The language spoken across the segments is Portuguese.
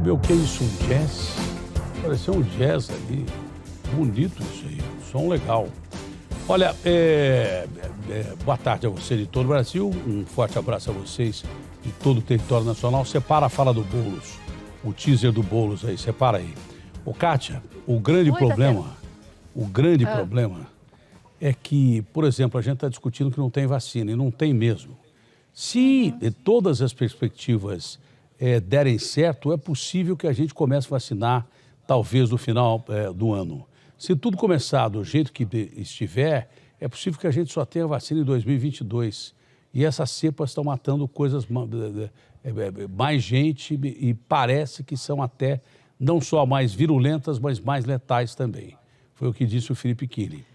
Meu, que é isso, um jazz? Pareceu um jazz ali. Bonito isso aí, som legal. Olha, boa tarde a você de todo o Brasil. Um forte abraço a vocês de todo o território nacional. Separa a fala do Boulos, o teaser do Boulos aí, separa aí. Ô, Kátia, o grande problema é que, por exemplo, a gente está discutindo que não tem vacina, e não tem mesmo. Se todas as perspectivas derem certo, é possível que a gente comece a vacinar, talvez no final do ano. Se tudo começar do jeito que estiver, é possível que a gente só tenha vacina em 2022. E essas cepas estão matando mais gente e parece que são até não só mais virulentas, mas mais letais também. Foi o que disse o Felipe Killing.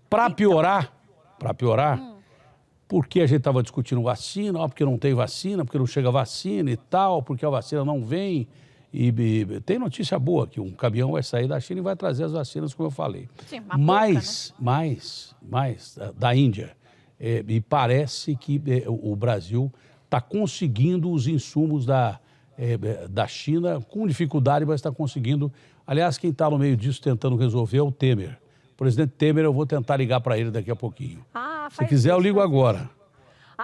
Para piorar, porque a gente estava discutindo vacina, porque não tem vacina, porque não chega vacina e tal, porque a vacina não vem. E tem notícia boa, que um caminhão vai sair da China e vai trazer as vacinas, como eu falei. Sim, mais da Índia. E parece que o Brasil está conseguindo os insumos da China, com dificuldade, mas está conseguindo. Aliás, quem está no meio disso tentando resolver é o Temer. O presidente Temer, eu vou tentar ligar para ele daqui a pouquinho. Se quiser, eu ligo agora.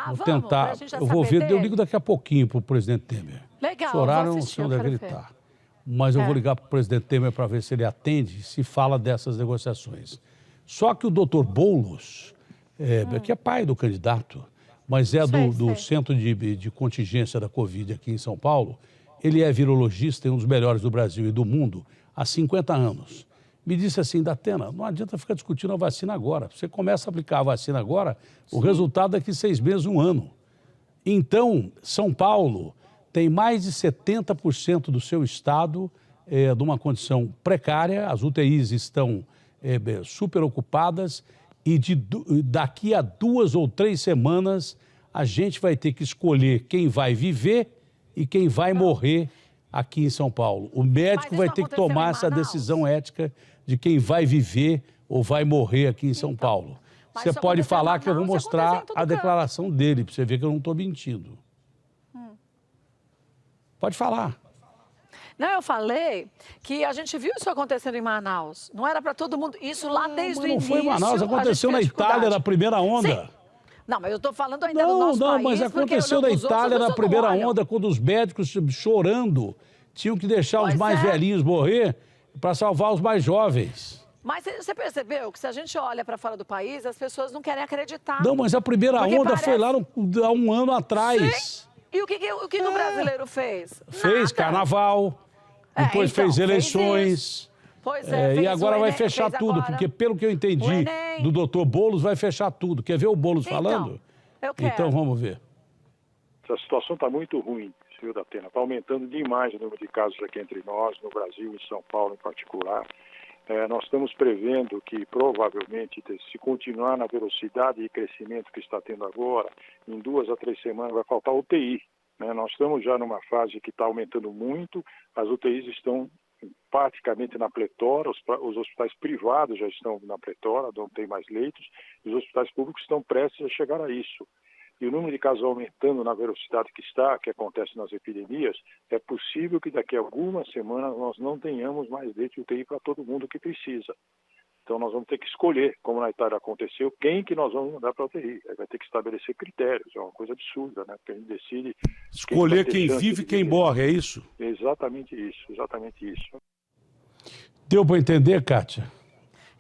Vou tentar, eu vou ver, eu ligo daqui a pouquinho para o presidente Temer. Legal, esse horário eu não sei onde é que ele está. Mas eu vou ligar para o presidente Temer para ver se ele atende, se fala dessas negociações. Só que o doutor Boulos, que é pai do candidato, mas do Centro de Contingência da Covid aqui em São Paulo, ele é virologista e um dos melhores do Brasil e do mundo há 50 anos. Me disse assim, Datena, não adianta ficar discutindo a vacina agora. Você começa a aplicar a vacina agora, o resultado daqui 6 meses, 1 ano. Então, São Paulo tem mais de 70% do seu estado de uma condição precária, as UTIs estão super ocupadas e daqui a 2 ou 3 semanas a gente vai ter que escolher quem vai viver e quem vai morrer aqui em São Paulo. O médico vai ter que tomar essa decisão ética de quem vai viver ou vai morrer aqui em São Paulo. Você pode falar que eu vou mostrar a declaração dele, para você ver que eu não estou mentindo. Pode falar. Não, eu falei que a gente viu isso acontecendo em Manaus. Não era para todo mundo. Isso lá desde o início. Não foi em Manaus, aconteceu na Itália na primeira onda. Sim. Não, mas eu estou falando ainda do nosso país. Não, mas aconteceu na Itália na primeira onda, quando os médicos chorando tinham que deixar os mais velhinhos morrer para salvar os mais jovens. Mas você percebeu que se a gente olha para fora do país, as pessoas não querem acreditar. Não, mas a primeira onda foi lá há 1 ano atrás. Sim. E o que o brasileiro fez? Fez carnaval, depois fez eleições. E agora vai fechar tudo, porque pelo que eu entendi do doutor Boulos, vai fechar tudo. Quer ver o Boulos falando? Eu quero. Então vamos ver. Essa situação está muito ruim, senhor Datena. Está aumentando demais o número de casos aqui entre nós, no Brasil e São Paulo em particular. Nós estamos prevendo que, provavelmente, se continuar na velocidade de crescimento que está tendo agora, em 2 a 3 semanas vai faltar UTI. Nós estamos já numa fase que está aumentando muito, as UTIs estão praticamente na pletora, os hospitais privados já estão na pletora, não tem mais leitos, e os hospitais públicos estão prestes a chegar a isso. E o número de casos aumentando na velocidade que acontece nas epidemias, é possível que daqui a algumas semanas nós não tenhamos mais leite de UTI para todo mundo que precisa. Então nós vamos ter que escolher, como na Itália aconteceu, quem que nós vamos mandar para a UTI. Vai ter que estabelecer critérios, é uma coisa absurda, né? Porque a gente decide... Escolher quem vive e quem morre, é isso? Exatamente isso, exatamente isso. Deu para entender, Kátia?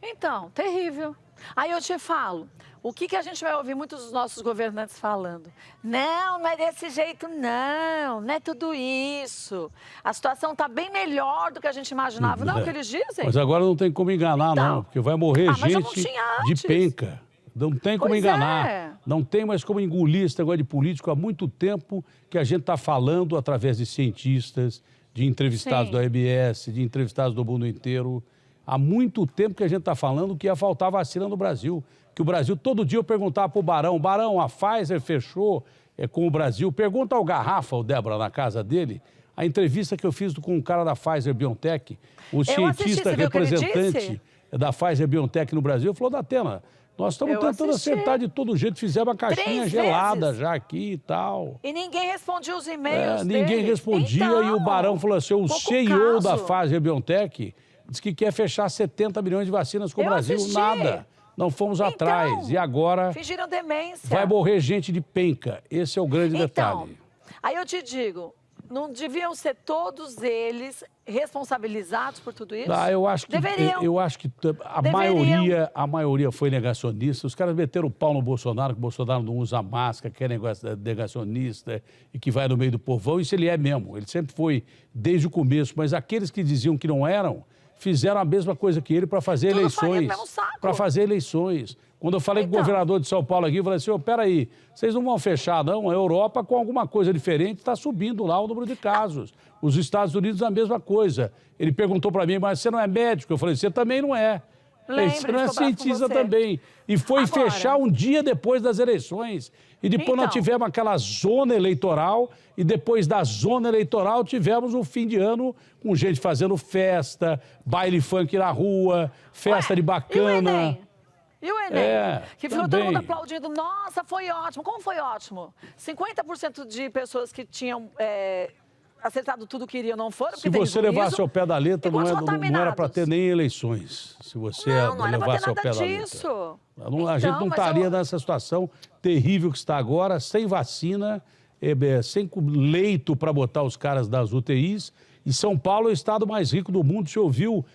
Então, terrível. Aí eu te falo, o que a gente vai ouvir muitos dos nossos governantes falando? Não é desse jeito, não é tudo isso. A situação está bem melhor do que a gente imaginava. Não é o que eles dizem? Mas agora não tem como enganar, não, porque vai morrer gente de penca. Não tem como enganar. Não tem mais como engolir esse negócio de político. Há muito tempo que a gente está falando através de cientistas, de entrevistados da OMS, de entrevistados do mundo inteiro. Há muito tempo que a gente está falando que ia faltar vacina no Brasil. Que o Brasil, todo dia eu perguntava para o Barão, a Pfizer fechou com o Brasil. Pergunta ao Garrafa, o Débora, na casa dele, a entrevista que eu fiz com o cara da Pfizer-BioNTech, o cientista representante da Pfizer-BioNTech no Brasil, falou, Datena, Nós estamos tentando acertar de todo jeito, fizemos uma caixinha gelada já aqui e tal. E ninguém respondia os e-mails Ninguém respondia então, e o Barão falou assim, o CEO da Pfizer-BioNTech disse que quer fechar 70 milhões de vacinas com o Brasil. Nada. Não fomos atrás. E agora fingiram demência. Vai morrer gente de penca. Esse é o grande detalhe. Aí eu te digo, não deviam ser todos eles responsabilizados por tudo isso? Eu acho que a maioria foi negacionista. Os caras meteram o pau no Bolsonaro, que o Bolsonaro não usa máscara, que é negacionista e que vai no meio do povão. Isso ele é mesmo. Ele sempre foi desde o começo. Mas aqueles que diziam que não eram, fizeram a mesma coisa que ele para fazer eleições. Para fazer eleições. Quando eu falei com o governador de São Paulo aqui, eu falei assim, peraí, vocês não vão fechar, não? A Europa, com alguma coisa diferente, está subindo lá o número de casos. Os Estados Unidos, a mesma coisa. Ele perguntou para mim, mas você não é médico? Eu falei, você também não é. Você não é cientista também. E foi fechar um dia depois das eleições. E depois nós tivemos aquela zona eleitoral, e depois da zona eleitoral tivemos um fim de ano com gente fazendo festa, baile funk na rua, festa de bacana. E o Enem? Que ficou todo mundo aplaudindo. Nossa, foi ótimo. Como foi ótimo? 50% de pessoas que tinham acertado tudo que queriam não foram. Se você levasse ao pé da letra, não era para ter nem eleições. Se você levasse ao pé da letra. A gente não estaria nessa situação terrível que está agora, sem vacina, sem leito para botar os caras das UTIs. E São Paulo é o estado mais rico do mundo. Você ouviu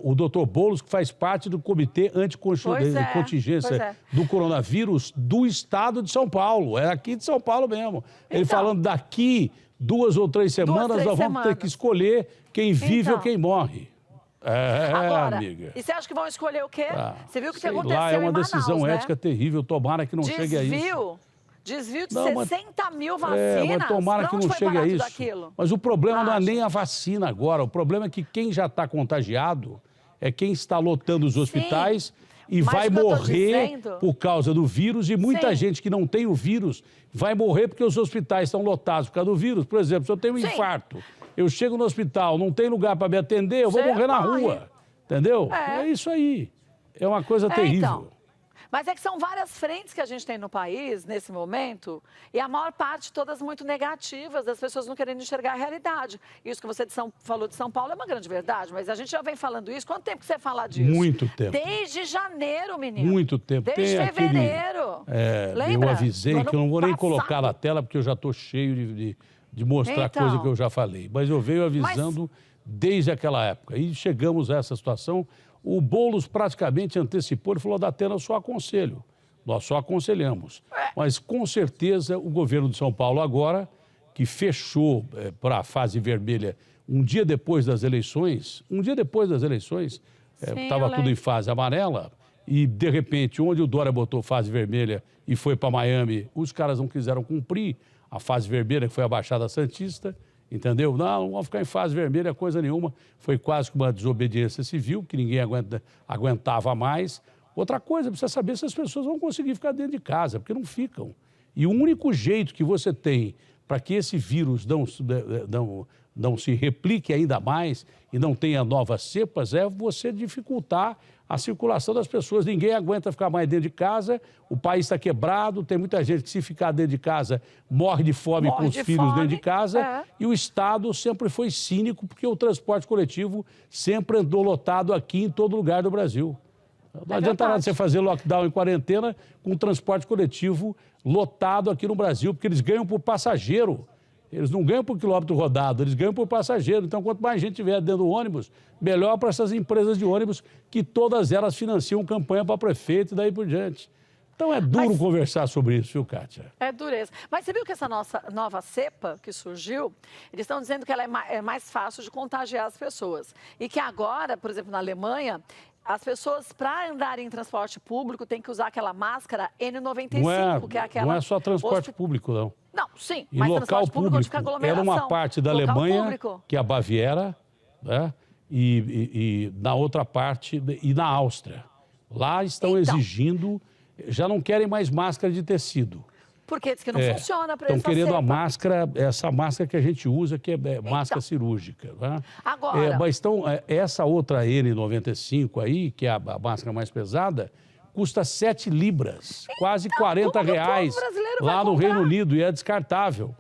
o doutor Boulos, que faz parte do Comitê Anticontingência do Coronavírus do estado de São Paulo. É aqui de São Paulo mesmo. Ele falando daqui 2 ou 3 semanas, nós vamos ter que escolher quem vive ou quem morre. Agora, amiga. E você acha que vão escolher o quê? Você viu o que aconteceu lá, é uma em Manaus, decisão ética terrível. Tomara que não chegue a isso. Desvio de 60 mil vacinas. Mas tomara que não chegue a isso. Daquilo? Mas o problema não é nem a vacina agora. O problema é que quem já está contagiado é quem está lotando os hospitais e vai morrer por causa do vírus. E muita gente que não tem o vírus vai morrer porque os hospitais estão lotados por causa do vírus. Por exemplo, se eu tenho um infarto, eu chego no hospital, não tem lugar para me atender, eu vou morrer na rua. Entendeu? É isso aí. É uma coisa terrível. Então. Mas é que são várias frentes que a gente tem no país, nesse momento, e a maior parte todas muito negativas, das pessoas não querendo enxergar a realidade. Isso que você falou de São Paulo é uma grande verdade, mas a gente já vem falando isso. Quanto tempo que você fala disso? Muito tempo. Desde janeiro, menino. Muito tempo. Desde fevereiro. Lembra? Eu avisei que eu não vou nem colocar na tela, porque eu já estou cheio de mostrar coisa que eu já falei. Mas eu venho avisando desde aquela época. E chegamos a essa situação. O Boulos praticamente antecipou, ele falou, Datena, eu só aconselho. Nós só aconselhamos. Mas, com certeza, o governo de São Paulo agora, que fechou para a fase vermelha um dia depois das eleições, estava tudo em fase amarela, e, de repente, onde o Dória botou fase vermelha e foi para Miami, os caras não quiseram cumprir a fase vermelha, que foi a Baixada Santista, entendeu? Não vão ficar em fase vermelha, coisa nenhuma. Foi quase que uma desobediência civil, que ninguém aguentava mais. Outra coisa, precisa saber se as pessoas vão conseguir ficar dentro de casa, porque não ficam. E o único jeito que você tem para que esse vírus não se replique ainda mais e não tenha novas cepas é você dificultar a circulação das pessoas. Ninguém aguenta ficar mais dentro de casa, o país está quebrado, tem muita gente que, se ficar dentro de casa, morre de fome com os filhos dentro de casa. E o Estado sempre foi cínico, porque o transporte coletivo sempre andou lotado aqui em todo lugar do Brasil. Não adianta nada você fazer lockdown em quarentena com transporte coletivo lotado aqui no Brasil, porque eles ganham por passageiro. Eles não ganham por quilômetro rodado, eles ganham por passageiro. Então, quanto mais gente tiver dentro do ônibus, melhor para essas empresas de ônibus, que todas elas financiam campanha para prefeito e daí por diante. Então, é duro conversar sobre isso, viu, Kátia? É dureza. Mas você viu que essa nossa nova cepa que surgiu, eles estão dizendo que ela é mais fácil de contagiar as pessoas. E que agora, por exemplo, na Alemanha, as pessoas, para andarem em transporte público, têm que usar aquela máscara N95, que é aquela... Não é só transporte público, não. Não, sim, mas local público era uma parte da Alemanha, que é a Baviera, né? E na outra parte, e na Áustria. Lá estão exigindo, já não querem mais máscara de tecido. Porque diz que não funciona para essa Estão querendo cepa. a máscara, essa máscara que a gente usa, que é máscara cirúrgica. Né? Agora... mas então, essa outra N95 aí, que é a máscara mais pesada, custa 7 libras, quase 40 como que o povo reais brasileiro vai lá no comprar? Reino Unido, e é descartável.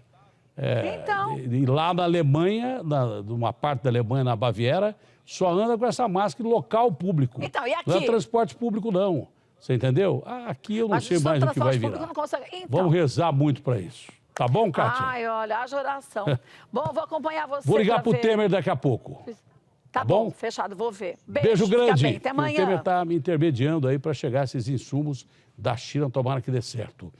Então. E lá na Alemanha, numa parte da Alemanha, na Baviera, só anda com essa máscara em local público. Então, e aqui? Não é transporte público, não. Você entendeu? Aqui eu não sei só mais o que vai transporte virar. público não consegue. Então. Vamos rezar muito para isso. Tá bom, Kátia? Ai, olha, haja oração. Bom, vou acompanhar você. Vou ligar pra pro ver. Temer daqui a pouco. Tá bom? bom, fechado, vou ver. Beijo fica grande. bem, até O amanhã. Temer está me intermediando aí para chegar esses insumos da China, tomara que dê certo.